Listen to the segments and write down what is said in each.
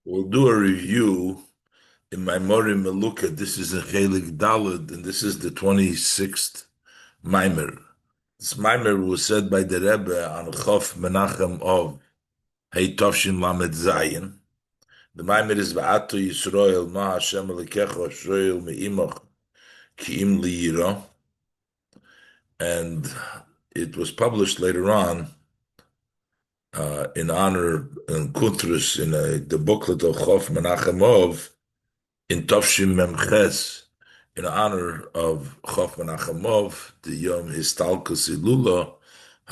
We'll do a review in my Mori Meluka. This is in Chelik Dalad, and this is the 26th Maimer. This Maimer was said by the Rebbe on Chof Menachem of h'tshlzin Lamed Zayin. The Maimer is Va'ata Yisrael Ma Hashem Elikecha Shoel Me'imach Ki'im Li'ira, and it was published later on in honor in Kuntrus in the booklet of Chof Menachem of in Tavshim Memches, in honor of Chof Menachemov, the Yom Histalkus Ilula,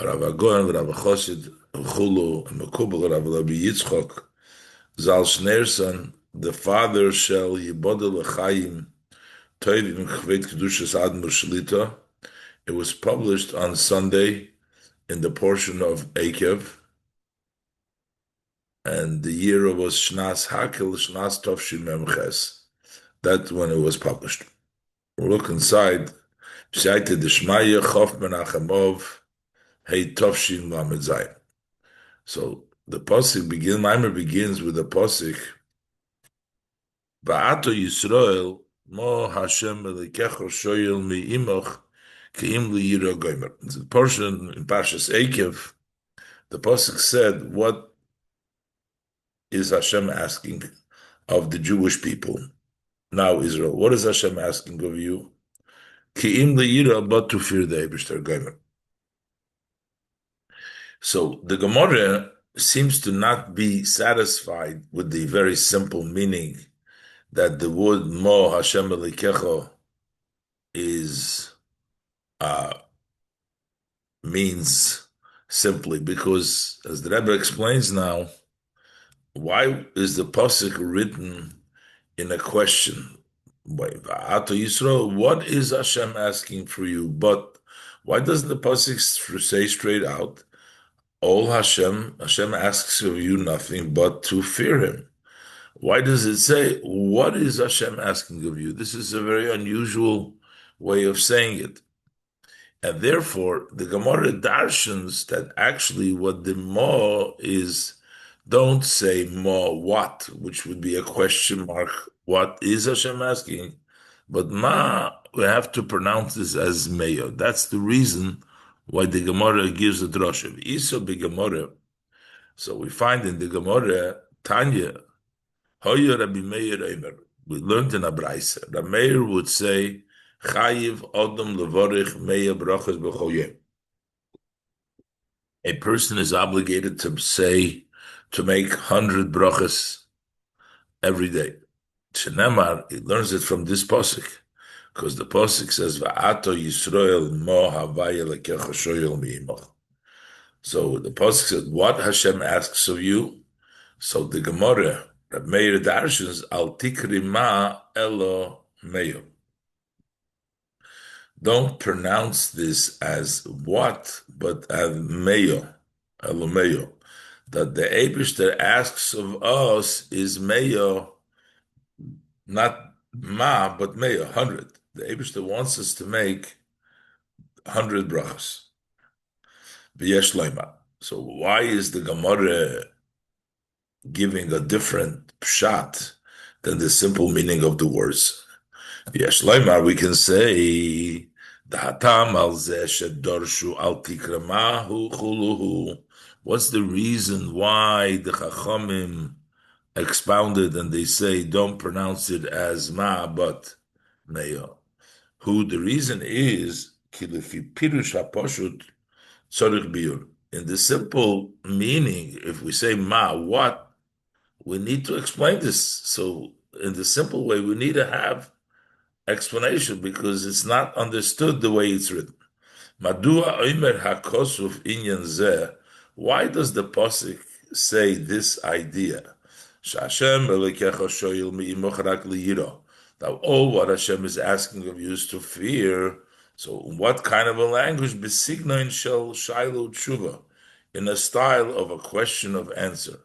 Rav Agoyen, Rav Chosid, Chulu, and Mekubal, Rav Rabbi Yitzchok, Zal Shneerson, the father shall Yibodel L'chaim, Toivim Chvet Kedushas Admur Shlita. It was published on Sunday in the portion of Eikev, and the year was Shnas Hakel, Shnas Tavshim Memches. That's when it was published. We'll look inside. Shaita Deshmaya Chof Menachemov h'tshlzin Lamed Zayin. So the pasuk Maimer begins with the pasuk Va'ata Yisrael Mo Hashem Elikecha Shoel Me'imach Ki'im Li'ira Gomer. The portion in Parshas Eikev, the pasuk said, "What is Hashem asking of the Jewish people?" Now, Israel, what is Hashem asking of you? Ki'im li'ira, but to fear the Eibishter Gomer. So the Gemara seems to not be satisfied with the very simple meaning that the word Mo Hashem Elikecha is means simply because, as the Rebbe explains now, why is the pasuk written in a question? Va'ata Yisrael, what is Hashem asking for you? But why doesn't the pasuk say straight out, all Hashem asks of you nothing but to fear Him? Why does it say, what is Hashem asking of you? This is a very unusual way of saying it. And therefore, the Gemara darshans that actually what the ma is, don't say ma what, which would be a question mark. What is Hashem asking? But ma, we have to pronounce this as meyo. That's the reason why the Gemara gives a drosh of Isa be Gemara. So we find in the Gemara, Tanya, Hoya Rabbi Meir Eimer. We learned in a Braisa. Rabbi Meir would say, Chayiv Odom Levorich Meya Brachas B'choyem. A person is obligated to say, to make 100 brachas every day. Shenemar, he learns it from this pasuk, because the pasuk says, "Va'ata Yisrael mo havaya lekecha shoyel me'imach." So the pasuk said, "What Hashem asks of you." So the Gemara, Reb Meir darshans, "Al tikri ma elo meyo." Don't pronounce this as what, but as meyo, elo meyo. That the Eibishter asks of us is meyo, not ma, but meyo, 100. The Eibishter wants us to make 100 brachas. V'yesh loima. So why is the Gemara giving a different pshat than the simple meaning of the words? V'yesh loima, we can say, the hatam al zeh shedorshu al tikramahu chuluhu. What's the reason why the Chachamim expounded and they say don't pronounce it as ma but meyo? Who the reason is kilefi pirush haposhut tzorich biur. In the simple meaning, if we say ma what, we need to explain this. So in the simple way, we need to have explanation because it's not understood the way it's written. Madua oimer hakosuf inyan zeh. Why does the pasuk say this idea? Shashem elikecha shoyel me'imach rak liyira. That all what Hashem is asking of you is to fear. So, what kind of a language? Besignain shel shailo tshuva, in a style of a question of answer.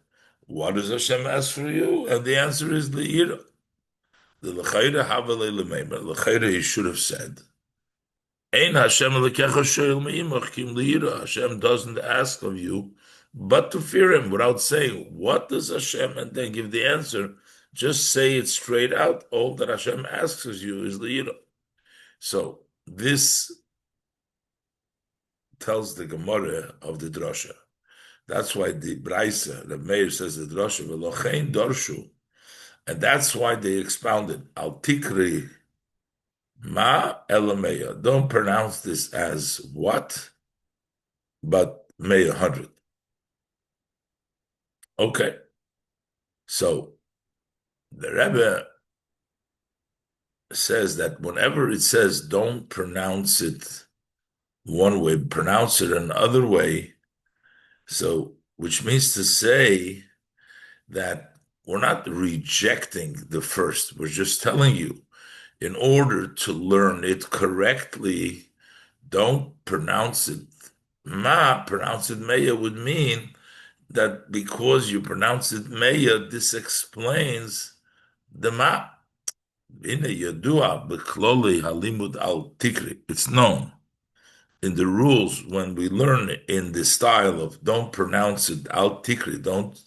What does Hashem ask for you? And the answer is liyira. The l'chayra havalei l'meimer. L'chayra he should have said, Ein Hashem elikecha shoyel me'imach kim liyira. Hashem doesn't ask of you but to fear him without saying, what does Hashem, and then give the answer. Just say it straight out. All that Hashem asks of you is Li'ira. So this tells the Gemara of the Drosha. That's why the Braisa, the Meir says the Drosha, V'lochein dorshu, and that's why they expounded, Al tikri ma elameya. Don't pronounce this as what, but may 100. Okay. So the Rebbe says that whenever it says don't pronounce it one way, pronounce it another way, so which means to say that we're not rejecting the first, we're just telling you, in order to learn it correctly, don't pronounce it ma, pronounce it meya would mean that because you pronounce it meya, this explains the ma. It's known in the rules when we learn in the style of don't pronounce it al tikri, don't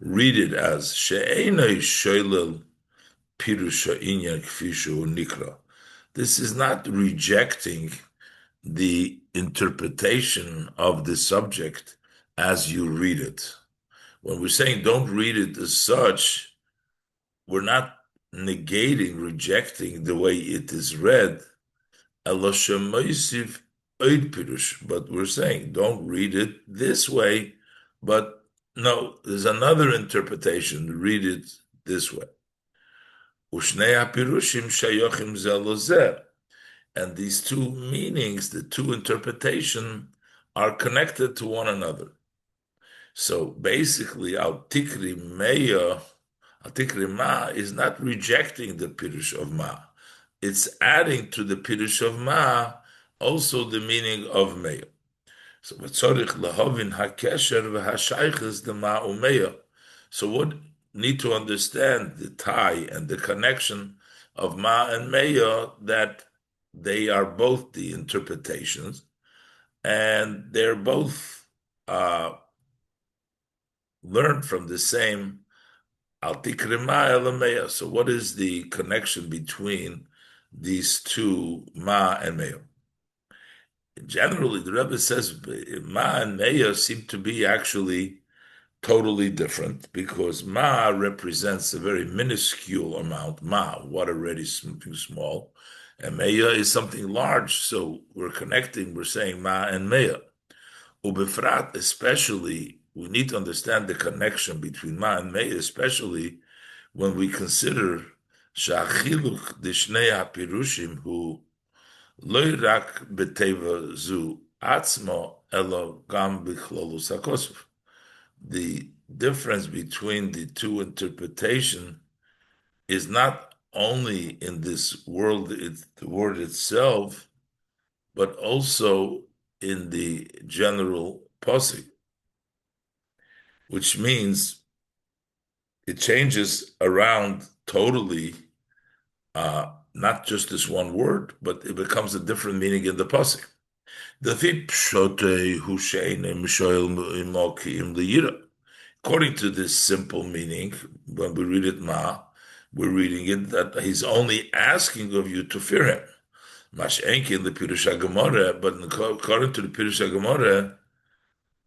read it as she'enoi shoylel pirusha inyan kfishu nikra. This is not rejecting the interpretation of the subject as you read it. When we're saying don't read it as such, we're not negating, rejecting the way it is read. But we're saying don't read it this way, but no, there's another interpretation. Read it this way. And these two meanings, the two interpretations, are connected to one another. So basically, Al Tikri Ma is not rejecting the Pirush of Ma. It's adding to the Pirush of Ma also the meaning of Meya. So v'tzorich lahavin hakesher v'hashayches the Ma umeya. So what need to understand the tie and the connection of Ma and Meya, that they are both the interpretations, and they're both learned from the same Al Tikri Ma el Meya. So what is the connection between these two Ma and Meya? Generally, the Rebbe says Ma and Meya seem to be actually totally different, because Ma represents a very minuscule amount. Ma, what already something small, and Meya is something large. So we're connecting, we're saying Ma and Meya. Ubefrat, especially, we need to understand the connection between Ma and Meya, especially when we consider Sha'achiluk Dishnei HaPirushim Hu Lo Rak B'Teva Zu Atzmo Elo Gam B'Chlolus HaKosov. The difference between the two interpretations is not only in this world, the word itself, but also in the general posik, which means it changes around totally, not just this one word, but it becomes a different meaning in the posik. According to this simple meaning, when we read it Ma, we're reading it that he's only asking of you to fear him. Mashenki in the Pirush HaGemara, but according to the Pirush HaGemara,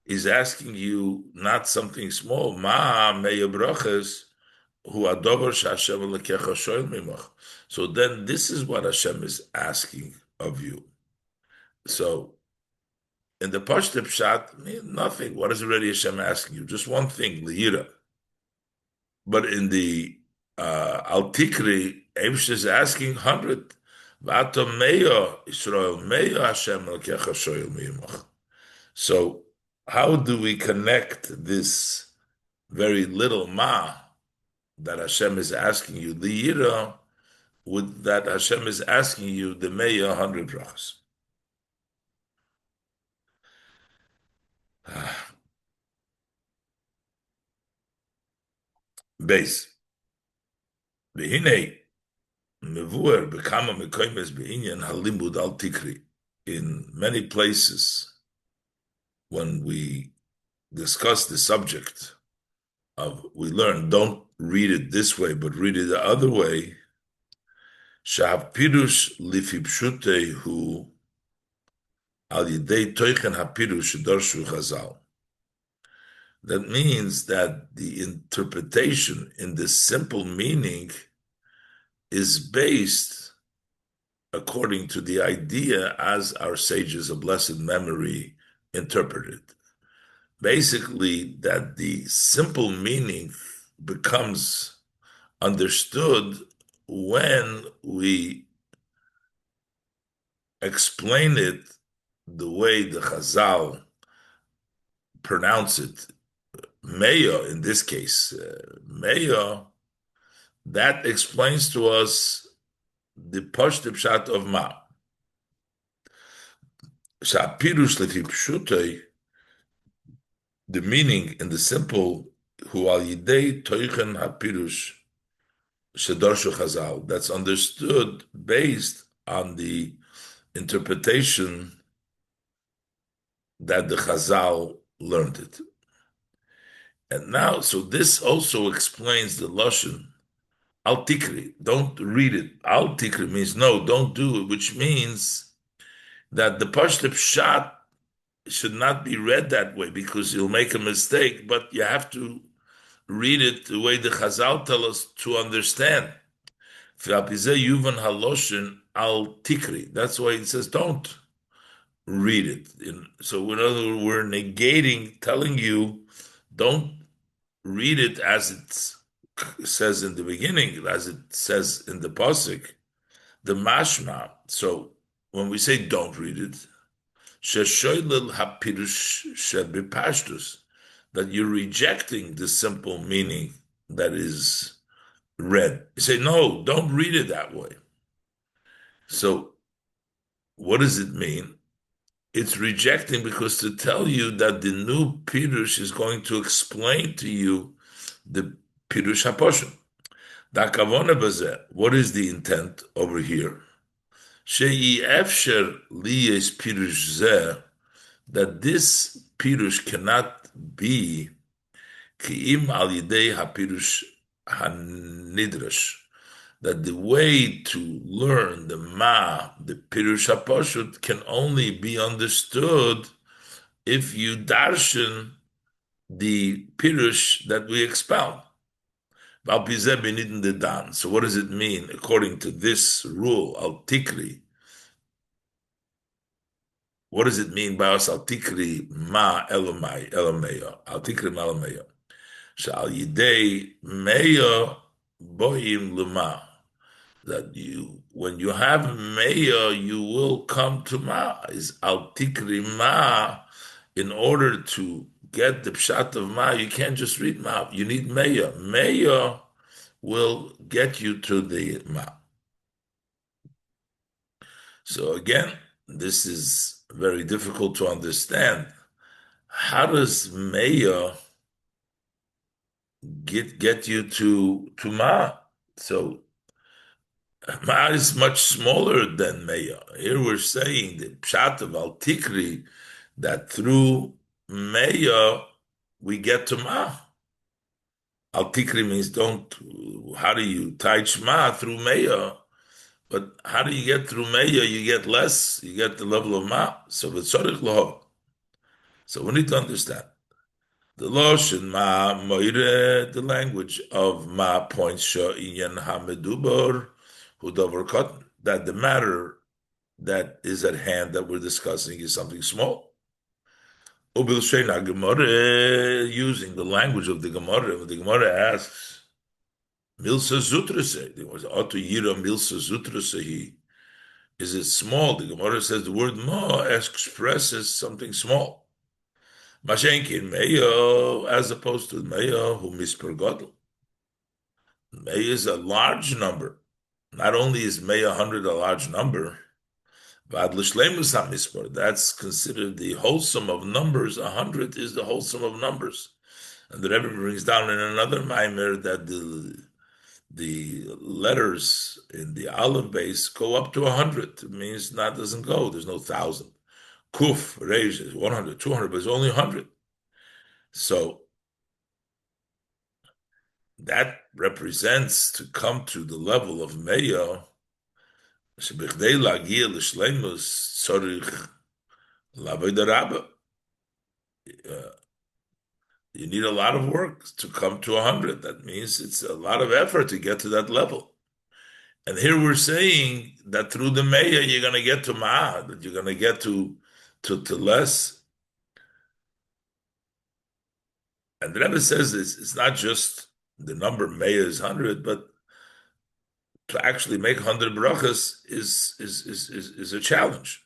he's asking you not something small. Ma meya brachas hu adover she'Hashem Elekecha shoel mimach. So then this is what Hashem is asking of you. So in the Pashto Pshat, nothing. What is already Hashem asking you? Just one thing, Li'ira. But in the Al Tikri, Eibush is asking 100. V'ata meya Israel, meya Hashem Elekecha shoel mimach. So how do we connect this very little Ma that Hashem is asking you, the Yira, with that Hashem is asking you, the Meya 100 brachos? Base. V'hinei mevuer b'kama mekoymes b'inyan halimud al tikri. In many places, when we discuss the subject of, we learn, don't read it this way, but read it the other way. Shahapirush lifipshute hu al yidei toichen hapirush darshu chazal. That means that the interpretation in the simple meaning is based according to the idea as our sages of blessed memory interpreted. Basically, that the simple meaning becomes understood when we explain it the way the Chazal pronounce it. Meyo, in this case, Meyo, that explains to us the Pashto Pshat of Ma. Shapirush lefi pshutei, the meaning in the simple, hu al yidei toichen hapirush shedarshu Chazal, that's understood based on the interpretation that the Chazal learned it. And now, so this also explains the Lashon, al tikri, don't read it. Al tikri means no, don't do it, which means that the Pashto Pshat should not be read that way because you'll make a mistake, but you have to read it the way the Chazal tell us to understand. Yuvan haloshin al tikri. That's why it says don't read it. So in other words, we're negating, telling you, don't read it as it says in the beginning, as it says in the pasuk, the mashma. So when we say don't read it, sheshoylel hapirush shebipashtus, that you're rejecting the simple meaning that is read. You say, no, don't read it that way. So what does it mean? It's rejecting because to tell you that the new Pirush is going to explain to you the Pirush HaPoshim. What is the intent over here? She'i liyes Pirush zeh, that this Pirush cannot be ki'im al yidei haPirush hanidrash, that the way to learn the Pirush HaPoshut, can only be understood if you darshan the Pirush that we expound. So what does it mean according to this rule, al tikri? What does it mean by us, al tikri ma elomai elomeyo? Al tikri ma elomeyo. Shal yidei meyo boim luma. That when you have Meya, you will come to Ma, is al tikri Ma. In order to get the pshat of Ma, you can't just read Ma, you need Meya. Meya will get you to the Ma. So again, this is very difficult to understand. How does Meya get you to Ma? So Ma is much smaller than Meya. Here we're saying the pshat of al tikri, that through Meya we get to Ma. Al tikri means don't. How do you teach Ma through Meya? But how do you get through Meya? You get less. You get the level of Ma. So v'tzorich loho. So we need to understand the loshen Ma moire, the language of Ma points sho inyan hamedubor. That the matter that is at hand that we're discussing is something small. Using the language of the Gemara, when the Gemara asks, Milsa Zutrase, Milsa Zutrase, is it small? The Gemara says the word ma expresses something small. Mashenkin Meyo, as opposed to Meyo, who mispergodl. Meyo is a large number. Not only is Meyo 100 a large number, that's considered the wholesome of numbers. 100 is the wholesome of numbers. And the Rebbe brings down in another Maimer that the letters in the Aleph base go up to 100. It means that doesn't go. There's no 1,000. Kuf, Reish is 100, 200, but it's only 100. So that represents to come to the level of Meyo, שבכדי להגיע לשלימוס צריך לעבוד הרבה. You need a lot of work to come to 100. That means it's a lot of effort to get to that level. And here we're saying that through the Meya, you're going to get to Ma'ah, that you're going to get to less. And the Rebbe says this, it's not just the number Meya is 100, but to actually make 100 brachas is a challenge.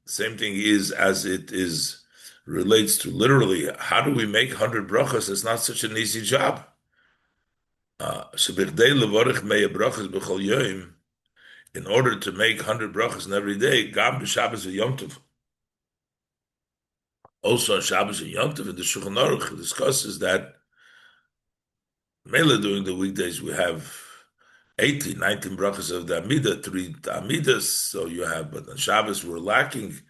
Same thing is as it is relates to literally, how do we make 100 brachas? It's not such an easy job. In order to make 100 brachas in every day, gam b'Shabbos and Yom Tov. Also on Shabbos and Yom Tov, the Shulchan Aruch discusses that mainly during the weekdays we have 18, 19 brachas of the Amidah, 3 Amidas, so you have, but on Shabbos we're lacking,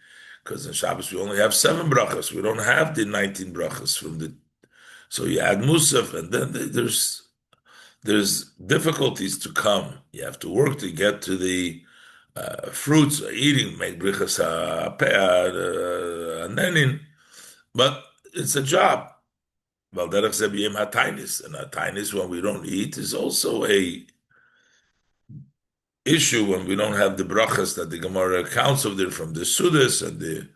because on Shabbos we only have 7 brachas. We don't have the 19 brachas from the, so you add Musaf, and then there's difficulties to come. You have to work to get to the fruits, eating, make brichas nenin, but it's a job. Well, derech ze b'yem hatainis, and hatainis when we don't eat is also a issue when we don't have the brachas that the Gemara accounts of there from the Sudas and the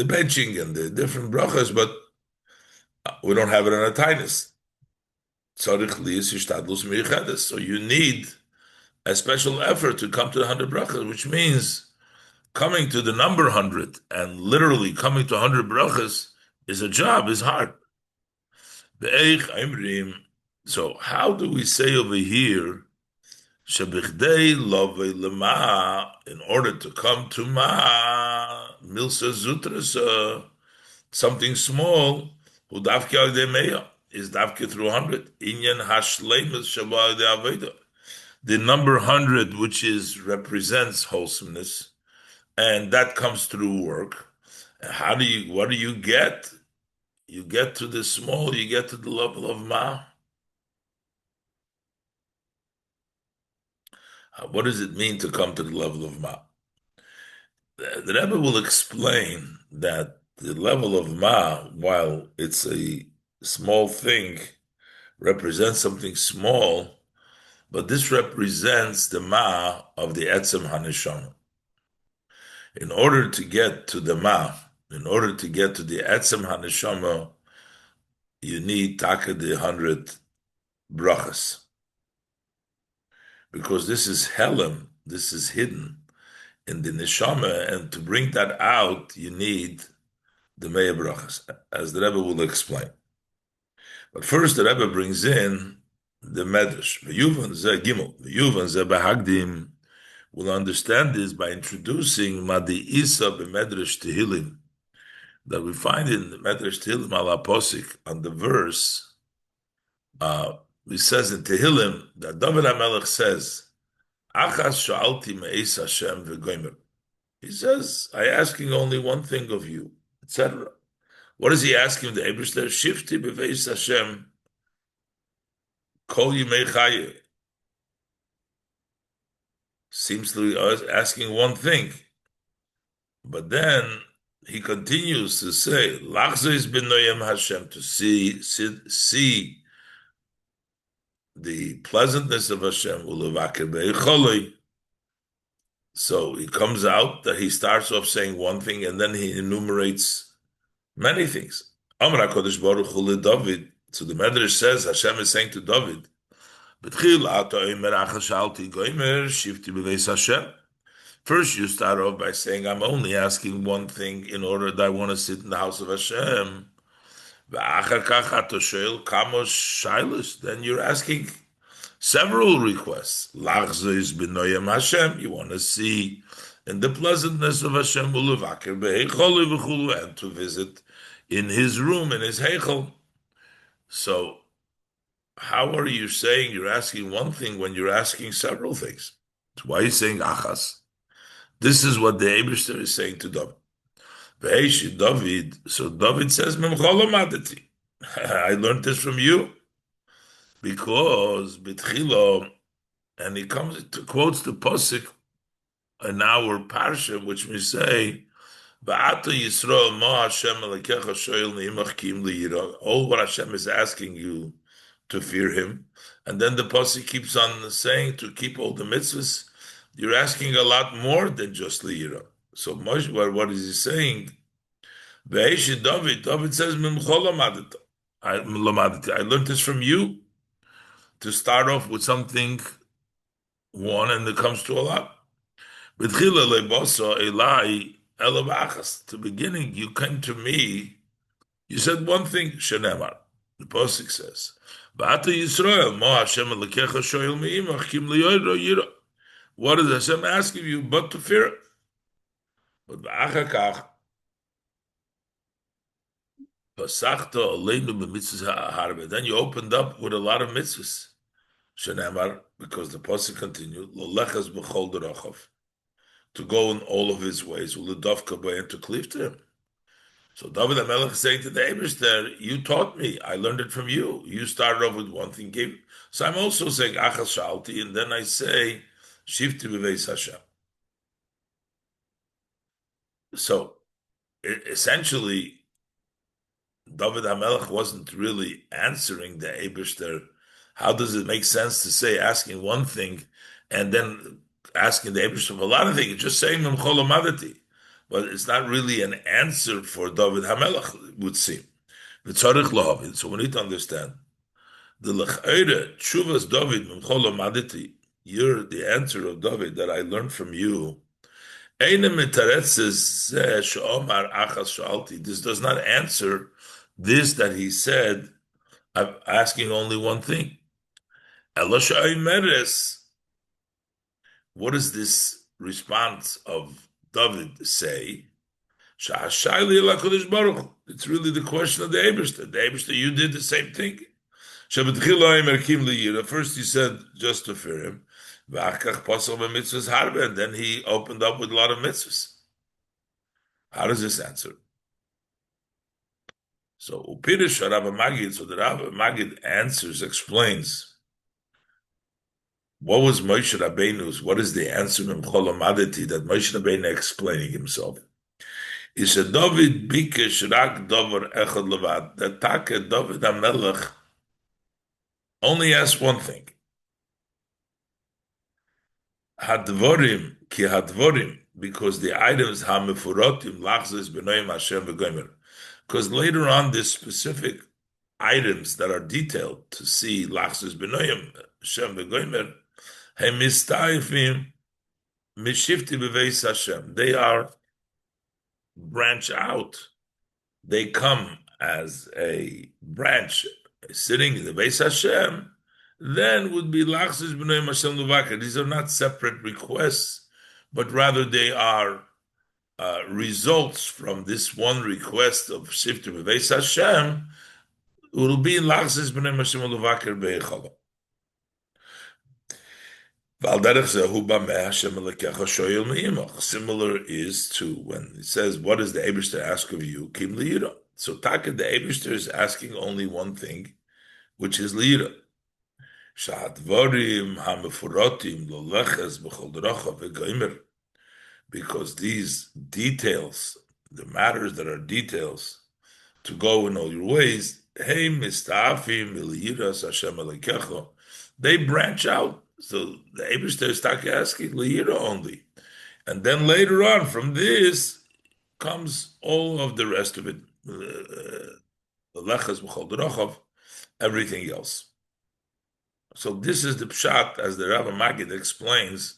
benching and the different brachas, but we don't have it in hatainis. So you need a special effort to come to the 100 brachas, which means coming to the number 100 and literally coming to 100 brachas is a job, is hard. So how do we say over here, in order to come to ma, milsa zutrasa, something small, is davke through 100. Inyan hashleimus shabbat de aveda. The number 100, which represents wholesomeness, and that comes through work. What do you get? You get to the small, you get to the level of Ma. What does it mean to come to the level of Ma? The Rebbe will explain that the level of Ma, while it's a small thing, represents something small, but this represents the Ma of the Etzem HaNeshama. In order to get to the Ma, in order to get to the Etzem HaNeshama, you need taka the 100 brachas. Because this is Helem, this is hidden in the Neshama, and to bring that out, you need the Meya brachas, as the Rebbe will explain. But first, the Rebbe brings in the Medrash. V'yuvan ze Gimel, v'yuvan ze Bahagdim. We'll understand this by introducing Madi Isa b'Medrash Tehillim, that we find in the Medrash Tehillim al Aposik, on the verse, it says in Tehillim that David HaMelech says, Achas sha'alti me'es Hashem v'goymer. He says, I asking only one thing of you, etc. What is he asking the Eibishter? Shifti b'veis Hashem kol yimei chaye. Seems to be asking one thing. But then he continues to say, Lachzeis b'noyem Hashem, to see the pleasantness of Hashem. So he comes out that he starts off saying one thing and then he enumerates many things. Amar HaKadosh Baruch Hu leDavid. So the Medrash says, Hashem is saying to David, first, you start off by saying, I'm only asking one thing in order that I want to sit in the house of Hashem. Then you're asking several requests. You want to see in the pleasantness of Hashem and to visit in His room, in His heichal. So, how are you saying you're asking one thing when you're asking several things? So why are you saying achas? This is what the Eibishter is saying to them. Ve'eshi David. So David says, "Memchol amadati." I learned this from you because bitchilo, and he comes to quotes the pasuk in our parsha, which we say, "Va'ata Yisrael ma Hashem Elekecha shoyel ni'imach kim liyira." All what Hashem is asking you to fear Him, and then the pasuk keeps on saying to keep all the mitzvahs. You're asking a lot more than just liyira. So Moshe, what is he saying? Ve'eshi David. David says, "Mimchol lamadita." I learned this from you to start off with something one, and it comes to a lot. B'tchila lebasa elai elav achas. To beginning, you came to me. You said one thing. Shenemar. The pasuk says, "Va'ata Yisrael mo Hashem Elekecha shoyel me'imach kim liyoyro yira." What is Hashem asking you but to fear it? But v'achakach pasachta aleinu b'mitzvahs ha'harbe. Then you opened up with a lot of mitzvahs. Shenemar, because the pasuk continued, "Lolechas b'chol derachov," to go in all of his ways, u'ledavka b'ay, and to cleave to him. So David HaMelech is saying to the Eibishter, you taught me, I learned it from you. You started off with one thing, gave. So I'm also saying achas shalti, and then I say shifti b'veis Hashem. So essentially, David HaMelech wasn't really answering the Eibishter. How does it make sense to say asking one thing and then asking the Eibishter for a lot of things? Just saying Memchol Amadati. But it's not really an answer for David HaMelech, it would seem. So we need to understand. The L'chaire, Tshuvas David, Memchol Amadati, you're the answer of David that I learned from you. This does not answer this that he said, I'm asking only one thing. What does this response of David say? It's really the question of the Eibishter. The Eibishter, you did the same thing. First he said just to fear him. And then he opened up with a lot of mitzvahs. How does this answer? So Upirish Rabbi Magid, so the Rabbi Magid answers, explains what was Moshe Rabbeinu's, what is the answer in Cholamadati that Moshe Rabbeinu explaining himself? He said, David bikesh rak davar echad levad, that Taka David HaMelech only asked one thing. Hadvorim ki hadvorim, because the items hamefurotim lachzes b'noim Hashem v'gomer. Because later on, the specific items that are detailed to see lachzes b'noim Hashem v'gomer, hemistaifim mishifti b'veis Hashem. They are branch out. They come as a branch sitting in the Beis Hashem. Then would be lachzes b'noim Hashem l'vakar. These are not separate requests, but rather they are results from this one request of Shifti b'Veis Hashem. It will be lachzes b'noim Hashem l'vakar be'echala. Similar is to when it says, what does the Eibishter ask of you? Kim liyira. So Taka, the Eibishter is asking only one thing, which is liyira. Because these details, the matters that are details, to go in all your ways, they branch out. So the Eibishter is asking liyira only. And then later on, from this comes all of the rest of it, everything else. So this is the pshat, as the Rabbi Magid explains,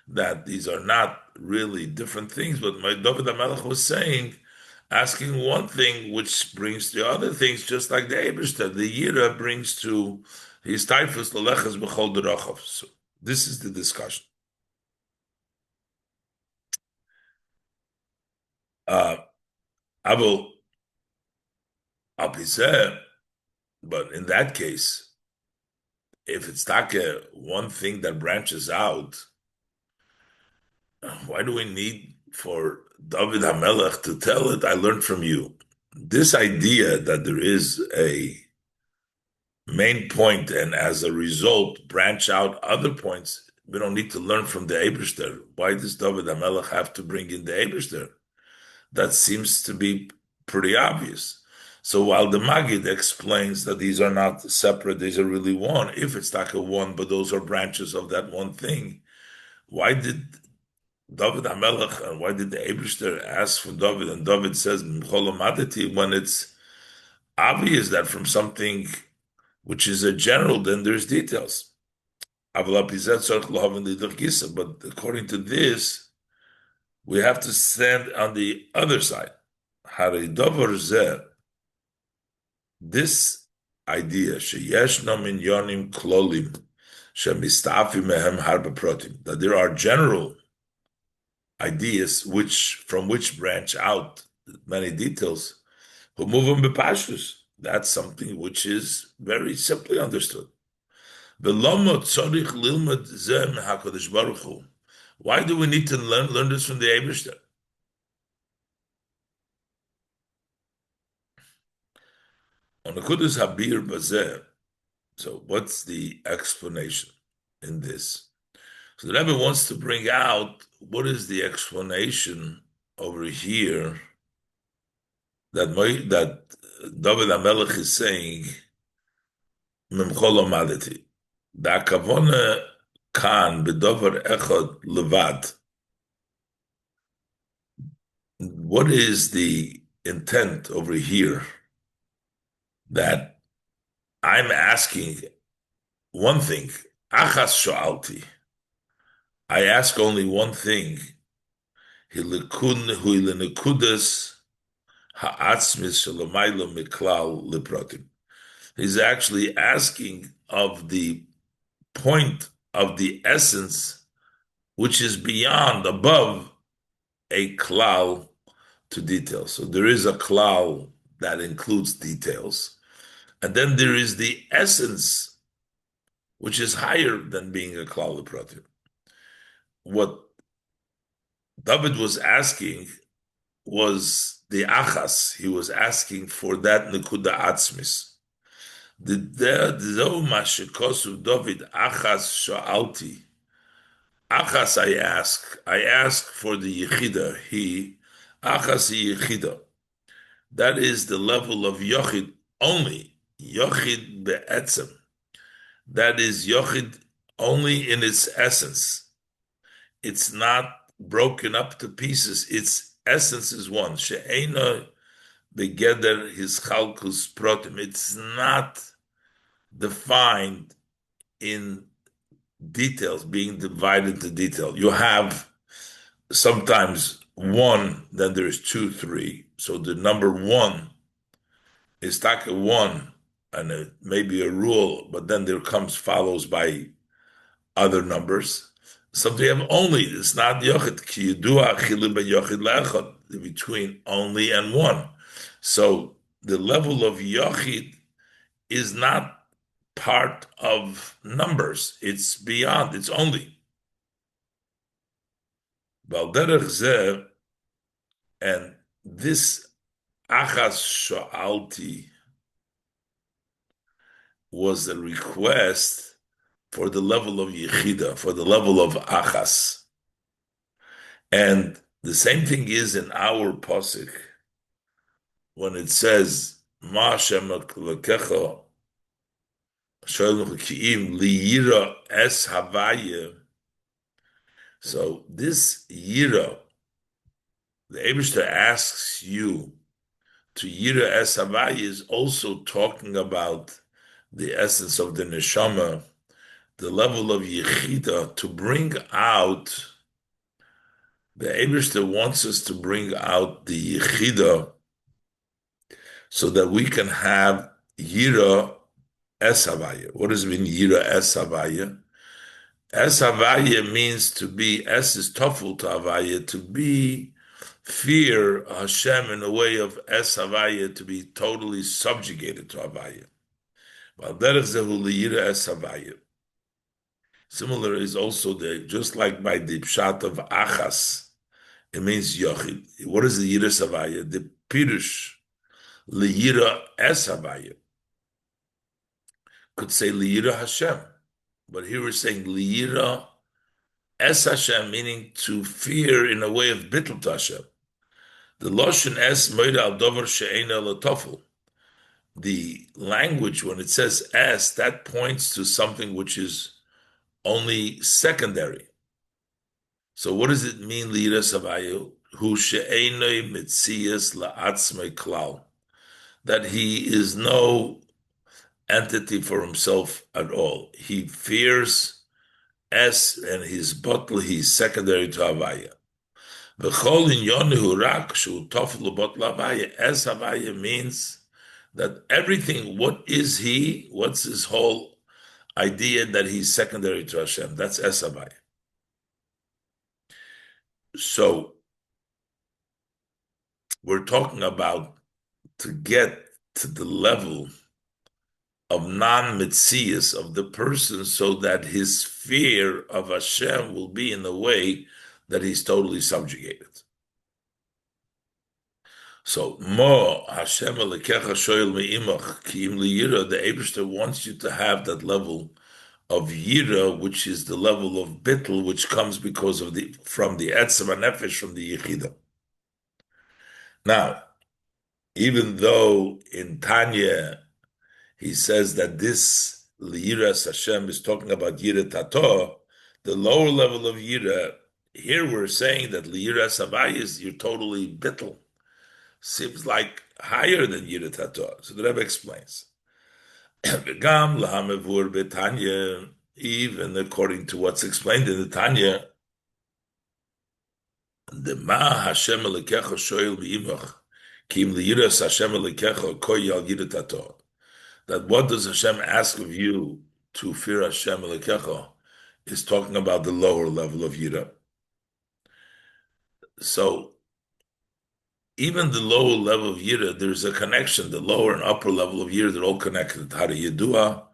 that these are not really different things, but my David HaMelech was saying, asking one thing which brings the other things, just like the Eibishter, the Yira brings to his typhus lelechas b'chol derachov. So this is the discussion. Abel Abizeh, but in that case, if it's taka one thing that branches out, why do we need for David HaMelech, to tell it, I learned from you. This idea that there is a main point and as a result branch out other points, we don't need to learn from the Eibishter. Why does David HaMelech have to bring in the Eibishter? That seems to be pretty obvious. So while the Maggid explains that these are not separate, these are really one, if it's like a one, but those are branches of that one thing, why did David HaMelech and why did the Eibishter ask for David? And David says, when it's obvious that from something which is a general, then there's details. But according to this, we have to stand on the other side. This idea, that there are general ideas from which branch out many details, that's something which is very simply understood. Why do we need to learn this from the Eibishter? On the Kudus Habir Bazeh, so what's the explanation in this? So the Rebbe wants to bring out what is the explanation over here that David HaMelech is saying, Memchol Omadeti. Da kavona kan bedover echad levad. What is the intent over here that I'm asking one thing? Achas shoalti. I ask only one thing. Hilenekudas ha'atzmis shalamaylo miklal leprotim. He's actually asking of the point of the essence, which is beyond, above a klal to detail. So there is a klal that includes details. And then there is the essence, which is higher than being a klal leprotim. What David was asking was the achas. He was asking for that nekuda atzmis. David achas sha'alti. Achas I ask for the yechida. He achas yechida. That is the level of yochid only. Yochid be'etzem. That is yochid only in its essence. It's not broken up to pieces. Its essence is one. She'ena begeder his chalkus protim. It's not defined in details, being divided into detail. You have sometimes one, then there's two, three. So the number one is taka one, and it may be a rule, but then there follows by other numbers. Something you have only, it's not yochid, ki yidua chilim ben yochid le'echad, between only and one. So the level of yochid is not part of numbers. It's beyond, it's only. And this achas sha'alti was a request for the level of yechida, for the level of achas. And the same thing is in our pasuk when it says, Ma Hashem Elokecha Sholach Ki'im Liyira Es Havaya. So this yira, the Eibishter asks you to yira es havaya, is also talking about the essence of the neshama, the level of yechida, to bring out. The Eibishter wants us to bring out the yechida so that we can have yira es havaya. What does it mean, yira es havaya? Es havaya means to be, es is tafel to havaya, to be fear Hashem in a way of es havaya, to be totally subjugated to havaya. Similar is also just like by the pshat of achas It means yochid. What is the Yiras Havaya? The Pirush, Liyira Es Havaya. Could say Liyira Hashem. But here we're saying Liyira Es Hashem, meaning to fear in a way of bittul to Hashem. The Loshen Es Moida Al Dover She'ena Latofel. The language, when it says Es, that points to something which is only secondary. So what does it mean, Liras Havayu? Hu she'enoi mitzias la'atzmei klal. That he is no entity for himself at all. He fears Es, and his bottle, he's secondary to Havaya. V'chol inyonehu rak shu tofel bottle Havaya. Es Havaya means that everything, what is he? What's his whole idea that he's secondary to Hashem? That's Es Havaya. So we're talking about to get to the level of non-mitzias of the person so that his fear of Hashem will be in the way that he's totally subjugated. So, Mo Hashem Alikecha Shoel Me'imach Ki'im Liyira, the Eibishter wants you to have that level of Yira, which is the level of Bittul, which comes because of from the Etzem HaNefesh, from the Yechida. Now, even though in Tanya he says that this Liras Hashem is talking about Yira Tato, the lower level of Yira, here we're saying that Liras Havaya is you're totally bittul. Seems like higher than Yira Tato. So the Rebbe explains. Gam lahamevur betanya, even according to what's explained in the Tanya, the Ma Hashem Elikecha Shoel B'imach Kim Liras Hashem Elikecha Koyal Yira Tato. That what does Hashem ask of you to fear Hashem Elikecha is talking about the lower level of Yira. So even the lower level of Yira, there's a connection. The lower and upper level of Yira, they're all connected. Hara Yedua,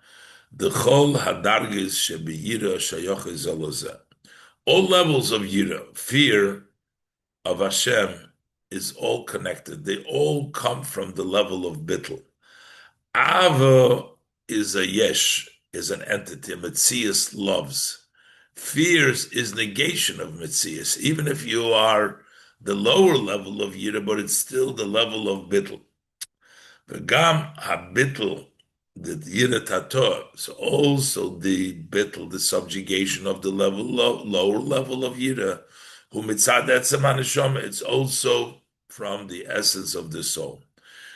the Chol Hadargis Shebi Yira Shayoch Zelozeh. All levels of Yira, fear of Hashem, is all connected. They all come from the level of Bittul. Ava is a yesh, is an entity. Metzias loves. Fears is negation of Metzias. Even if you are the lower level of Yira, but it's still the level of Bittul. V'gam ha-Bittul, the Yira Tato, so also the Bittul, the subjugation of the lower level of Yira, who mitzad etzem haneshama, it's also from the essence of the soul.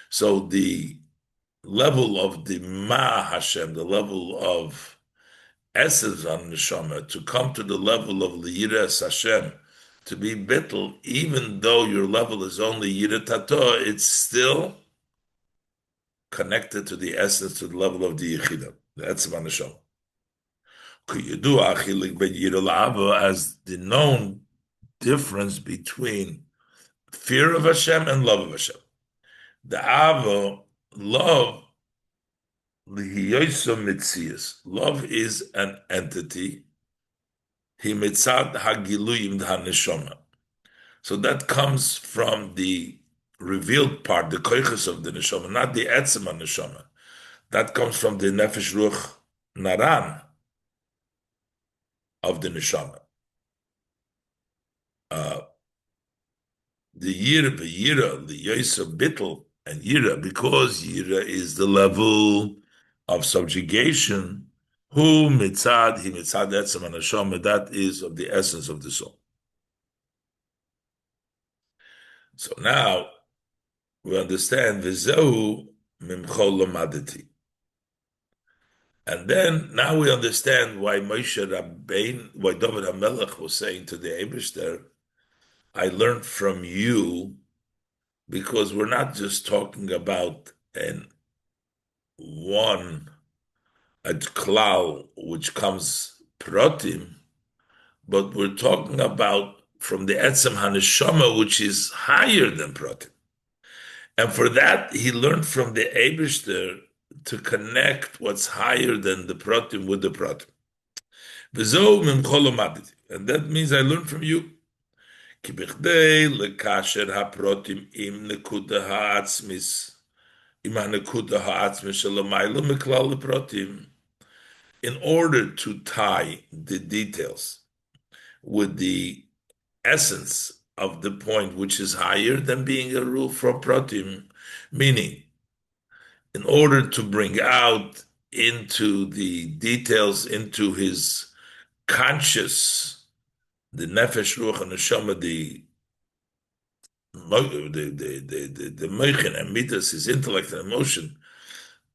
So the level of the Ma Hashem, the level of essence on neshama, to come to the level of Liras Hashem, to be bittul, even though your level is only Yira Tato, it's still connected to the essence, to the level of the Yechida. That's Manashom. As the known difference between fear of Hashem and love of Hashem. The Avo, love, love is an entity. So that comes from the revealed part, the koiches of the neshama, not the etzem neshama. That comes from the nefesh ruach naran of the neshama. The yira, the yosef bittel, and yira, because yira is the level of subjugation. Who mitzad, he mitzad etzem neshama, that is of the essence of the soul. So now we understand v'zehu mimchol lamadati. And then now we understand why Moshe Rabbein, why David HaMelech was saying to the Eibishter, I learned from you, because we're not just talking about a klal which comes protim, but we're talking about from the etzem haneshama, which is higher than protim. And for that, he learned from the Eibishter to connect what's higher than the protim with the protim. And that means I learned from you. כי בכדי לקשר הפרוטים עם נקודה העצמיס, עם הנקודה העצמית של המיילו מכלל לפרוטים, in order to tie the details with the essence of the point which is higher than being a rule for protim, meaning in order to bring out into the details, into his conscious, the nefesh, ruach, and neshama, the moichin and midas, his intellect and emotion,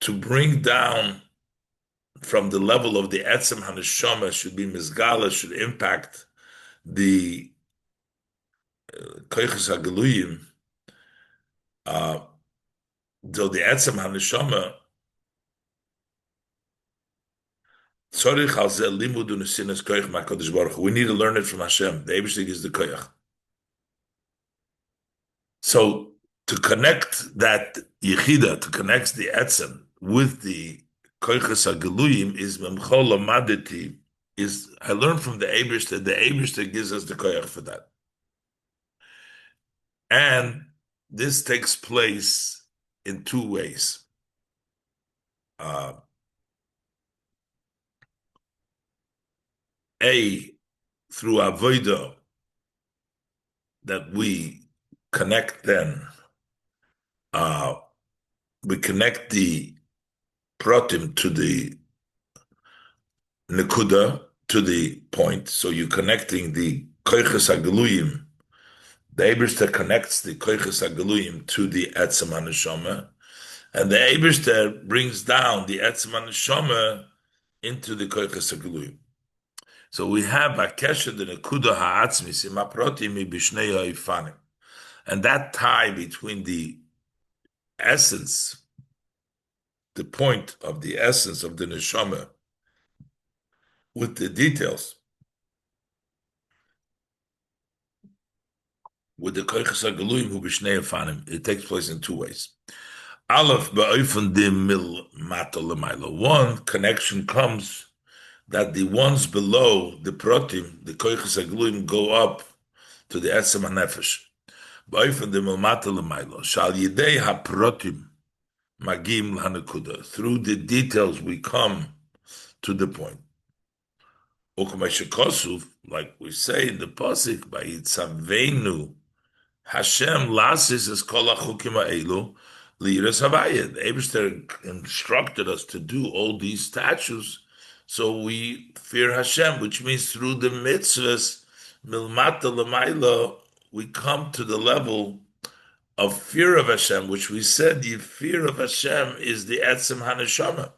to bring down from the level of the etzem haneshama should be mizgala, should impact the koiches hageluyim, though the etzem haneshama tzorich al zeh limud unesinas koich ma'kodesh baruch Hu. We need to learn it from Hashem. The Eibishter is the koich. So to connect that yichida, to connect the etzem with the koiches hageluyim is memchol amadeti. Is I learned from the Eibishter. The Eibishter gives us the koich for that. And this takes place in two ways. A, through avodah, that we connect then, we connect the protim to the nekuda, to the point. So you're connecting the koiches hageluyim. The Eibishter connects the koiches hageluyim to the etzem haneshama, and the Eibishter brings down the etzem haneshama into the koiches hageluyim. So we have a kesher the nekuda ha'atzmis im haprotim b'shnei ha'ifanim, and that tie between the essence, the point of the essence of the neshama, with the details, with the koiches hageluyim hu b'shnei ha'ifanim, it takes place in two ways. Aleph ba'ofen de mil mata l'maylo. One connection comes that the ones below the protim, the koiches hageluyim, go up to the etzem hanefesh. Ba'ofen de mil mata l'maylo. Shal yidei haprotim magim l'hanekuda. Through the details we come to the point. U'k'may like we say in the pasuk, Vayitzavenu Hashem lasis es kol hachukim ha'elu liras havaya. The Eibishter instructed us to do all these statutes, so we fear Hashem, which means through the mitzvahs, milmata l'mayla, we come to the level of fear of Hashem, which we said the fear of Hashem is the etzem haneshama.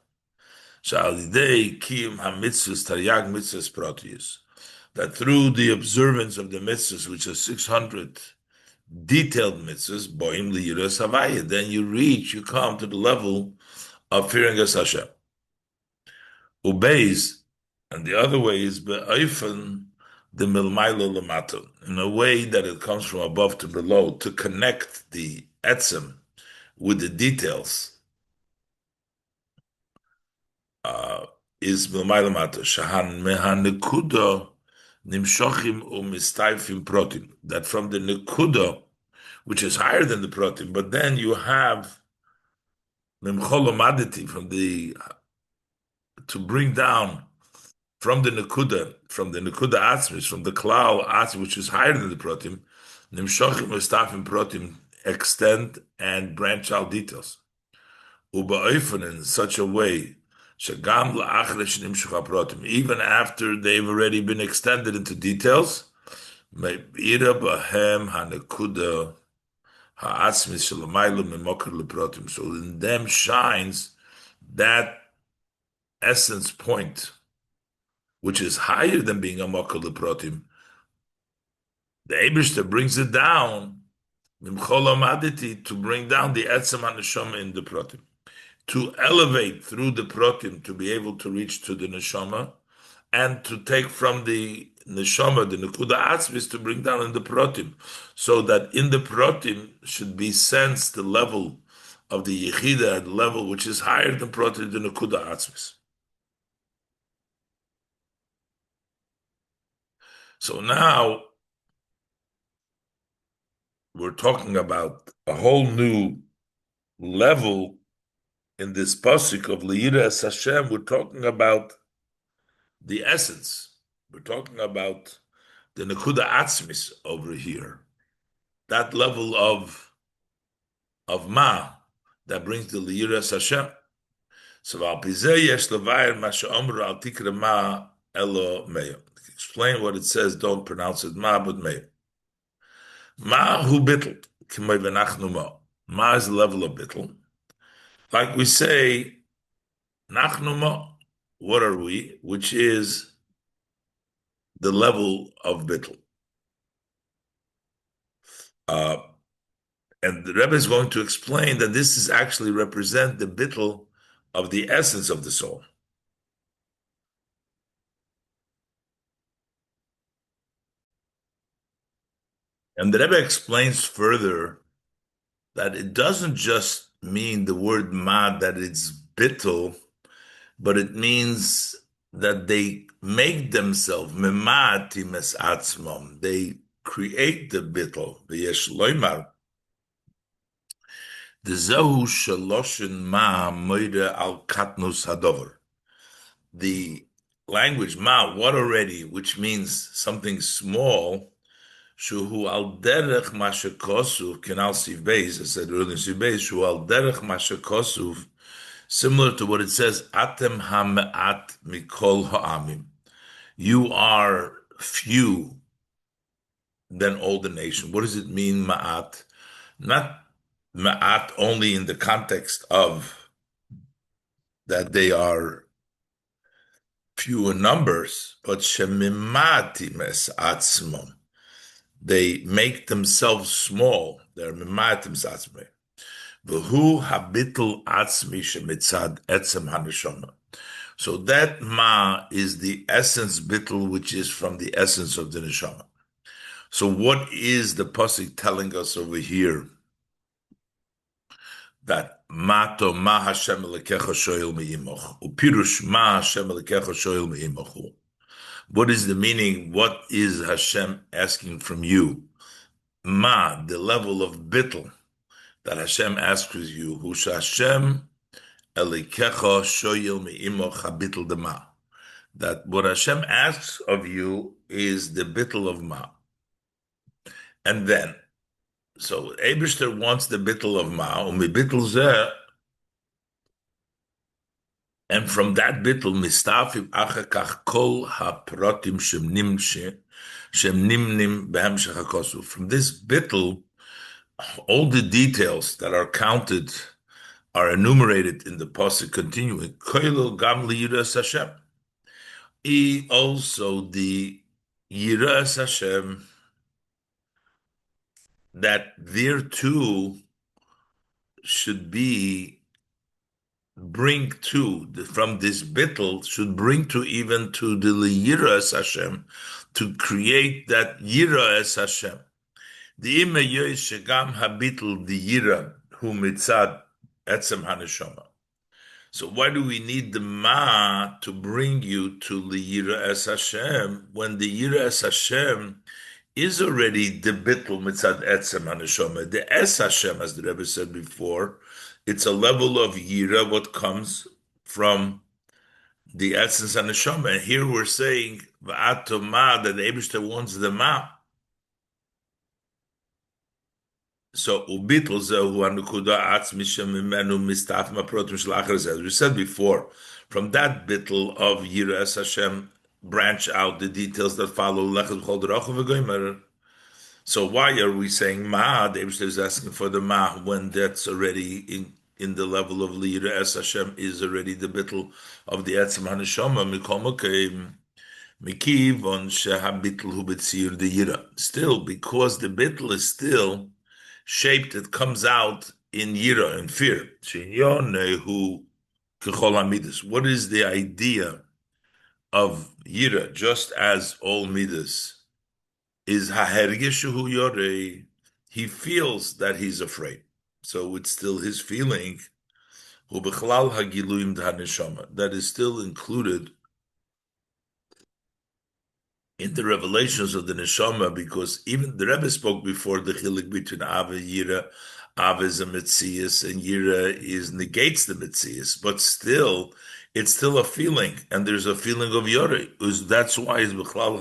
Sha'alidei kiyum hamitzvahs taryag mitzvahs pratius. That through the observance of the mitzvahs, which are 600 detailed mitzvahs, boim liyiras havaya, then you come to the level of fearing as Hashem. Ubeis, and the other way is be'ofen the milmaylo lamato, in a way that it comes from above to below, to connect the etzem with the details, is milmaylo lamato, shahan mehan nekuda nimshochim u'mistayfim protim, that from the nekuda, which is higher than the protim, but then you have memcholomaditi from the, to bring down from the nekuda atzmis, from the klal atzmis, which is higher than the protim, nimshochim u'mistayfim protim, extend and branch out details. Uba'ofen, in such a way, shagam la'achre shnimshoch protim, even after they've already been extended into details, me'ira b'hem hanekuda ha'atzmis shelamaylo memokar leprotim. So in them shines that essence point, which is higher than being a mokar leprotim. The Eibishter brings it down, mimchol amaditi, to bring down the etzem haneshama in the protim, to elevate through the protim, to be able to reach to the neshama, and to take from the neshama, the nekuda atzmis, to bring down in the protim, so that in the protim should be sensed the level of the yechida, the level which is higher than protim, the nekuda atzmis. So now we're talking about a whole new level in this pasuk of Liras Hashem. We're talking about the essence. We're talking about the Nekuda Atzmis over here. That level of Ma that brings the Liras Hashem. So Al Pizeh Yesh Levayir Masha Omru Al Tikra Ma Elo Meyo. Explain what it says. Don't pronounce it Ma, but Meyo. Ma hu bittel. K'may v'nachnu ma. Ma is the level of bittel. Like we say, nachnu ma. What are we? Which is the level of bittel. And the Rebbe is going to explain that this is actually represent the bittel of the essence of the soul. And the Rebbe explains further that it doesn't just mean the word ma, that it's bittel, but it means that they make themselves memati mes atzmam. They create the bittel. V'yesh loymar. The zehu shaloshin ma moide al katnus hadover. The language ma, what already, which means something small. Shuhu al derech mashakosuv, kenal siv beis, I said earlier siv beis, shuhu al derech mashakosuv, similar to what it says, atem ha'me'at mikol ha'amim. You are few than all the nation. What does it mean, ma'at? Not ma'at only in the context of that they are few in numbers, but shemimati mes atzmon. They make themselves small. They're mimatim atzmei. V'hu habitul atzmi shemitzad etzem haneshama. So that ma is the essence bittul, which is from the essence of the neshama. So what is the pasuk telling us over here? That mato ma Hashem elekecha shoel me'imoch. Upirush ma Hashem elekecha shoel me'imochu. What is the meaning? What is Hashem asking from you? Ma, the level of bittul that Hashem asks of you. Hu Hashem elikecha shoyel me'imoch habittul de ma. That what Hashem asks of you is the bittul of ma. And then, so Eibishter wants the bittul of ma, bittul zeh, and from that bittul mistafim achakach kol haprotim shemnimnim behemshech hakosu. From this bittul, all the details that are counted are enumerated in the pasuk continuing. Koilo gam liyiras Hashem. Also the yiras Hashem, that there too should be bring to from this bittul should bring to even to the yiras Hashem, to create that yiras Hashem. The imayoy shegam habitl the yira hu mitzad etzem haneshama. So why do we need the ma to bring you to the yira es Hashem when the yira es Hashem is already the bitl mitzad etzem haneshama? The es Hashem, as the Rebbe said before, it's a level of yira what comes from the essence haneshama. And here we're saying va'ata ma, that the Eibishter wants the ma. So ubitl zehu hanukuda atzmi shemimenu mistaf maprotim shlachar, as we said before, from that bitl of yiras Hashem branch out the details that follow lechad b'chol derachah v'goymer. So why are we saying ma? The Eibishter is asking for the ma when that's already in the level of yiras Hashem is already the bitl of the etzem haneshama mikol mokeim mikivon shehabitl hu b'tzir the yira. Still, because the bitl is still shaped, it comes out in yira, in fear. What is the idea of yira? Just as all midas is hahergishu yorei, he feels that he's afraid. So it's still his feeling. That is still included in the revelations of the neshama, because even the Rebbe spoke before the chilik between Ava and Yira. Ava is a mitzias, and Yira is negates the mitzias, but still, it's still a feeling, and there's a feeling of Yore. That's why is b'chlal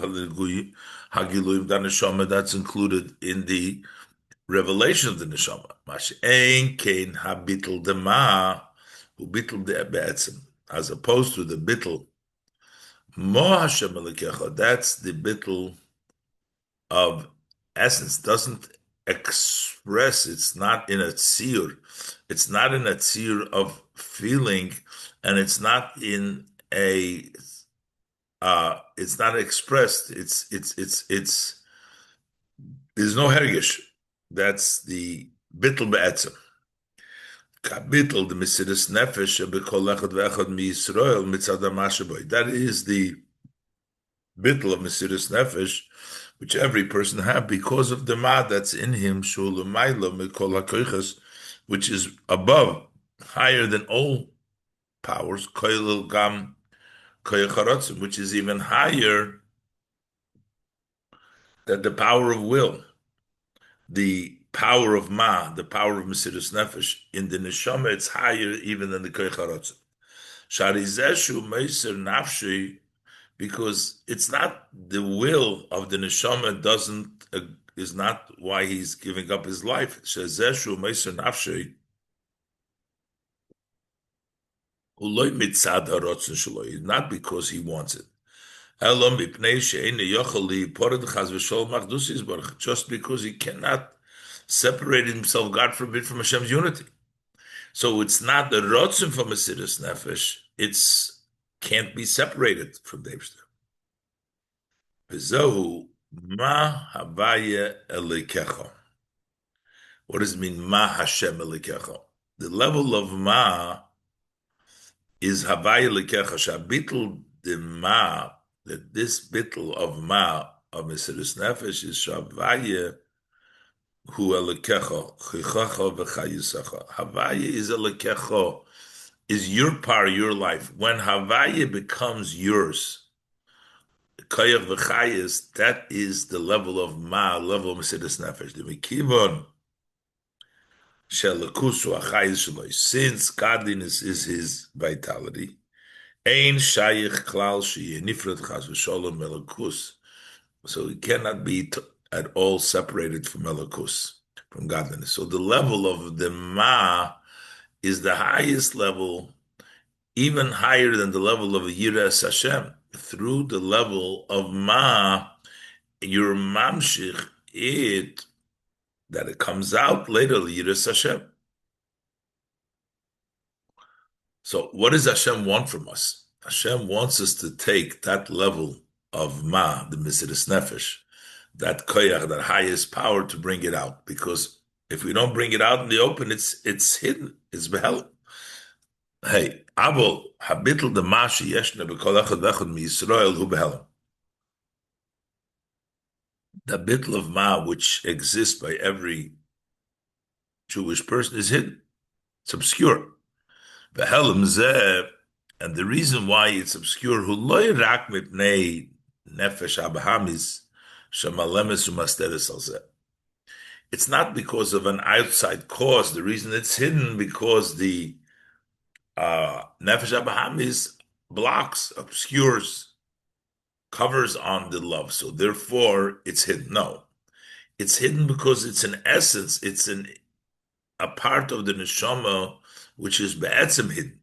hagiluyim da neshama. That's included in the revelation of the neshama. Mash ein kein habitl dema who bitl de be'etzim, as opposed to the bitl Mo Hashem Elikecha, that's the bittul of essence, doesn't express, it's not in a tzir, it's not in a tzir of feeling, and it's not in a, it's not expressed, there's no hergish. That's the bittul be'etzem. Kabitl, the Mesiris Nefesh, Bekol Echad Ve'echad Mi Yisrael, Mitzad HaMashaboy. That is the bitl of Mesiris Nefesh, which every person have because of the ma that's in him, Shulamayla Mikol HaKoiches, which is above, higher than all powers, Koilil Gam Koyacharatzim, which is even higher than the power of will, the power of ma, the power of Mesiris Nefesh. In the neshama, it's higher even than the Koyacharatzim. Sharizeshu Meiser Nafshi, because it's not the will of the neshama is not why he's giving up his life. Shezeshu meiser nafshei uloi mitzad harotzen shloi, not because he wants it. Elom mipnei she'ein yochel lipored chas v'shol machdus yisbarach, just because he cannot separate himself, God forbid, from Hashem's unity. So it's not the rotzen from a Mesiris Nefesh. It's can't be separated from the Eibshter. V'zohu ma havaya elikecha. What does it mean, ma Hashem elikecha? The level of ma is havaya elikecha. Shabitl de ma, that this bitl of ma of Mesiris Nefesh is shavaya hu elikecha chichacha v'chayisacha. Havaya is elikecha, is your part, your life. When havaya becomes yours, Koyach v'chayis, that is the level of ma, level of Mesiris Nefesh. The mikivon shelakusu achayis shaloi. Since godliness is his vitality, ein shayich klal sheyeh nifrat chas v'sholom melakus. So he cannot be at all separated from melakus, from godliness. So the level of the ma is the highest level, even higher than the level of Yiras Hashem. Through the level of ma, your mamshich, that it comes out later, Yiras Hashem. So what does Hashem want from us? Hashem wants us to take that level of ma, the Mesiris Nefesh, that koyach, that highest power, to bring it out. Because if we don't bring it out in the open, it's hidden, it's behel. Hey, Abel habitl the mashi yeshna b'kol echad v'echad mi Yisrael hu behelam. The bitl of ma which exists by every Jewish person is hidden. It's obscure. Behelam zeh, and the reason why it's obscure, hu loy rak mipnei nefesh abahamis shemalemes umasteres al zeh. It's not because of an outside cause. The reason it's hidden because the Nefesh Abahamis blocks, obscures, covers on the love. So therefore, it's hidden. No, it's hidden because it's an essence. It's a part of the neshama which is be'etzem hidden.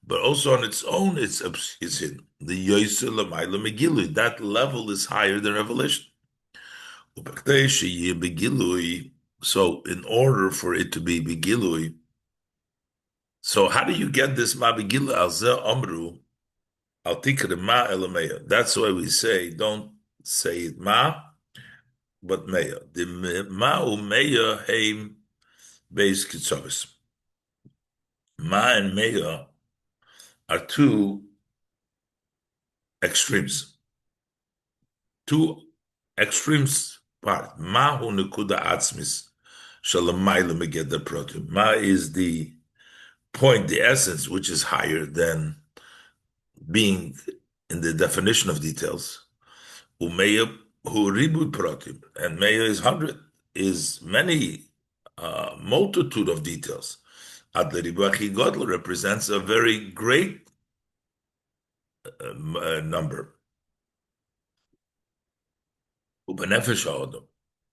But also on its own, it's hidden. The Yoyser L'mayla Megilui, that level is higher than revelation. So in order for it to be begilui, so how do you get this ma begilui al zeh amru al tikre ma elameya? That's why we say don't say it ma, but meya. The ma umeya heim beis kitzovis. Ma and meya are two extremes. Two extremes part. Ma hu nekuda atzmis. Ma is the point, the essence, which is higher than being in the definition of details. Umeya hu ribu pratim, and meya is 100, is many multitude of details. Ad leribu achi godel represents a very great number. Ubenefesh ha'odom.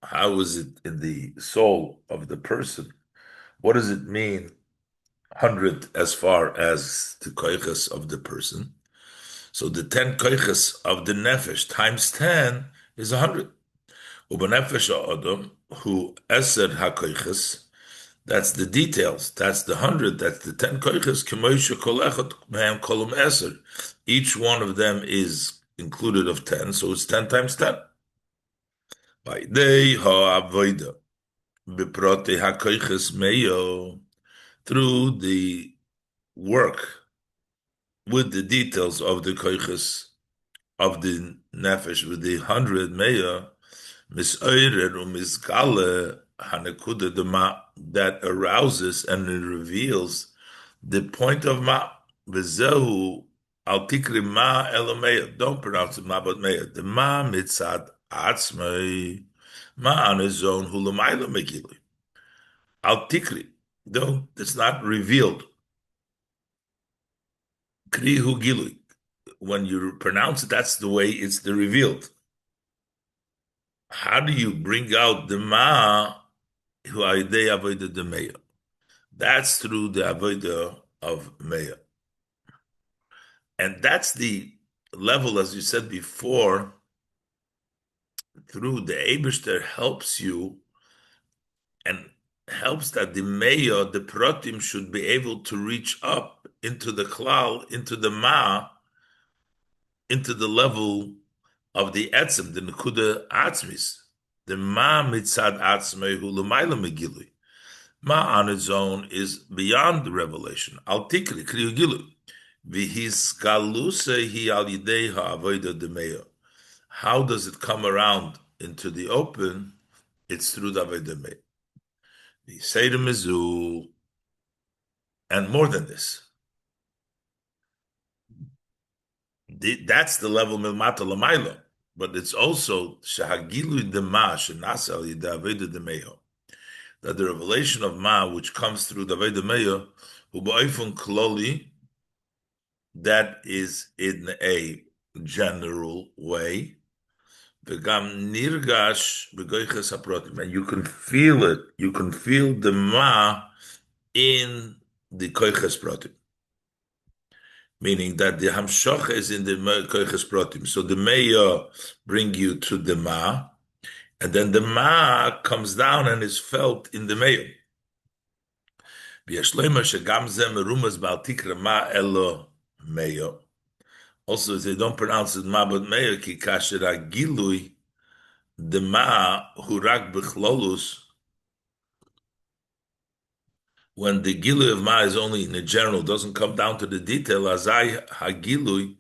How is it in the soul of the person? What does it mean, 100, as far as the koiches of the person? So the 10 koiches of the nefesh times 10 is 100. Ubenefesh ha'odom hu eser ha-koiches. That's the details. That's the 100. That's the 10 koiches. K'moishe kol echad mehem kolum eser. Each one of them is included of 10, so it's 10 times 10. By day ha-avoida. Beprote ha-koiches meyo. Through the work with the details of the koiches of the nefesh, with the 100 meya, mis'oirer u'misgale hanekuda dema, that arouses and it reveals the point of ma. V'zehu al tikri ma elameya. Don't pronounce it ma but meya. The ma mitzad atzmei, ma on his own hulamayla megili. Al tikri. Don't. It's not revealed. Krihu gilui. When you pronounce it, that's the way it's the revealed. How do you bring out the ma who aidei avodah de meya? That's through the avodah of meya. And that's the level, as you said before, through the Eibishter helps you and helps that the meya, the protim, should be able to reach up into the klal, into the ma, into the level of the etzem, the nekuda atzmis, the ma mitzad atzmei hu l'mayla megilui. Ma on its own is beyond the revelation. Al tikri kriyu gilu, v'his galuse hi al yidei ha'avodah demeya. How does it come around into the open? It's through the avodah demeya. The seder mizu, and more than this. That's the level milmata l'mayla. But it's also shahagilu dema shenasa al yidei avodah demeya, that the revelation of ma, which comes through the avodah demeya, u'ba'ifun kloli, that is in a general way. V'gam nirgash b'goiches haprotim, and you can feel it. You can feel the ma in the koiches protim, meaning that the hamshoch is in the koiches protim. So the meya bring you to the ma, and then the ma comes down and is felt in the meya. V'yashleima shegam ze merumas ba'al tikra ma elo meya. Also, they don't pronounce it ma but meya ki kasher agilui the ma hurak b'chlolus. When the gilui of ma is only in the general, doesn't come down to the detail, azai hagilui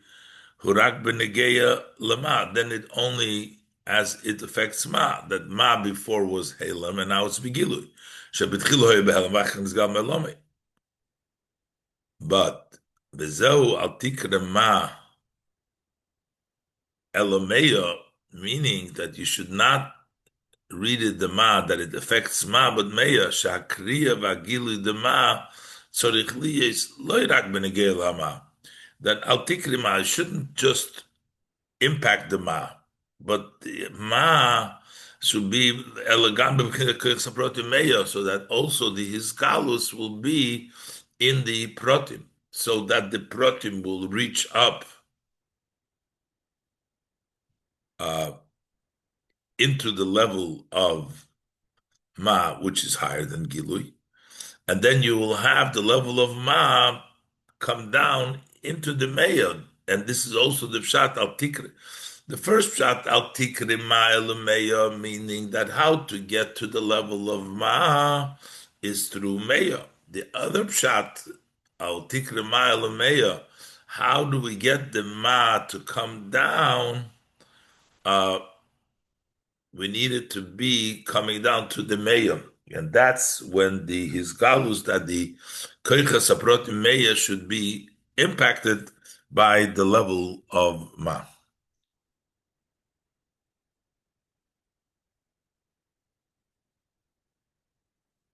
hurak b'negeya lama, then it only as it affects ma, that ma before was helam and now it's begilui. Shebitchilu hoye behelam v'achem nizgal melome. But bezehu al tikra ma elameya, meaning that you should not read it the ma, that it affects ma, but meya shakriya v'agili the ma tzorich liyes loirak b'negei lama, that al tikri ma shouldn't just impact the ma, but the ma should be elegant b'chinas meya, so that also the hisgalus will be in the protim, so that the protim will reach up into the level of ma, which is higher than gilui, and then you will have the level of ma come down into the meya, and this is also the pshat al tikri. The first pshat al tikri ma el meya, meaning that how to get to the level of ma is through meya. The other pshat al tikri ma el meya, how do we get the ma to come down? We need it to be coming down to the meya, and that's when the hisgalus, that the koiches haprotim meya should be impacted by the level of ma.